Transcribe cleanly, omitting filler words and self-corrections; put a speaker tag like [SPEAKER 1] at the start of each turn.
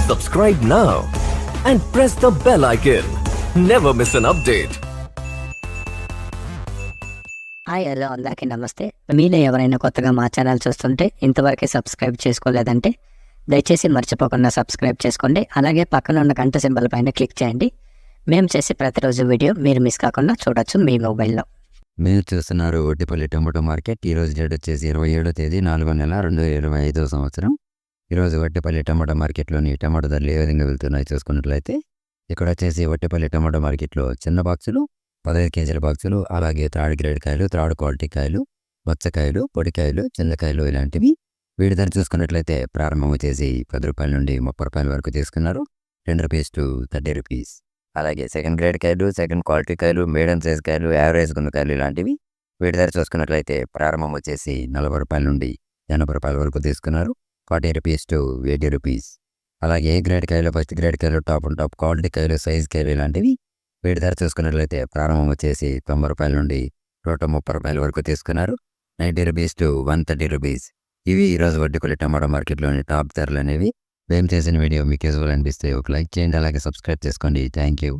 [SPEAKER 1] Subscribe now and press the bell icon. Never miss an update.
[SPEAKER 2] Hi hello అందరికీ నమస్తే. మీలో ఎవరైనా కొత్తగా మా ఛానల్ చూస్తుంటే ఇంతవరకు సబ్స్క్రైబ్ చేసుకోలేదంటే దయచేసి మర్చిపోకుండా సబ్స్క్రైబ్ చేసుకోండి. అలాగే పక్కన ఉన్న గంట సింబల్ పైన క్లిక్ చేయండి. మేము చేసే ప్రతిరోజు వీడియో మీరు మిస్ కాకుండా చూడొచ్చు మీ మొబైల్లో.
[SPEAKER 3] మీరు చూస్తున్నారు ఒట్టిపల్లి టమాటో మార్కెట్. ఈరోజు డేట్ వచ్చేసి 27వ తేదీ 4వ నెల 2025వ సంవత్సరం. ఈరోజు ఒట్టిపల్లి టమాటో మార్కెట్లోని టమాటో ధరలు ఏ విధంగా వెళ్తున్నాయి చూసుకున్నట్లయితే ఇక్కడ వచ్చేసి ఒట్టిపల్లి టమాటో మార్కెట్లో చిన్న బాక్సులు 15 కేజీల బాక్సులు, అలాగే థర్డ్ గ్రేడ్ కాయలు, థర్డ్ క్వాలిటీ కాయలు, బచ్చకాయలు, పొడికాయలు, చిన్నకాయలు ఇలాంటివి వీటి ధర చూసుకున్నట్లయితే ప్రారంభం వచ్చేసి 10 రూపాయల నుండి 30 రూపాయల వరకు తీసుకున్నారు. 10 రూపీస్ టు 30 రూపీస్. అలాగే సెకండ్ గ్రేడ్ కాయలు, సెకండ్ క్వాలిటీ కాయలు, మీడియం సైజ్ కాయలు, యావరేజ్ గున్నకాయలు ఇలాంటివి వీటి ధర చూసుకున్నట్లయితే ప్రారంభం వచ్చేసి 40 రూపాయల నుండి 80 రూపాయల వరకు తీసుకున్నారు. 40 రూపీస్ టు 80 రూపీస్. అలాగే ఏ గ్రేడ్ కాయలు, ఫస్ట్ గ్రేడ్ కాయలు, టాప్ అండ్ టాప్ క్వాలిటీ కాయలు, సైజ్ కాయలు ఇలాంటివి వీటి ధర చూసుకున్నట్లయితే ప్రారంభం వచ్చేసి 90 రూపాయల నుండి 130 రూపాయల వరకు తీసుకున్నారు. 90 రూపీస్ టు 130 రూపీస్. ఇవి ఈరోజు ఒట్టిపల్లి టమాటో మార్కెట్లోని టాప్ ధరలు అనేవి. మేము చేసిన వీడియో మీకు యూజ్ఫుల్ అనిపిస్తే ఒక లైక్ చేయండి, అలాగే సబ్స్క్రైబ్ చేసుకోండి. Thank you.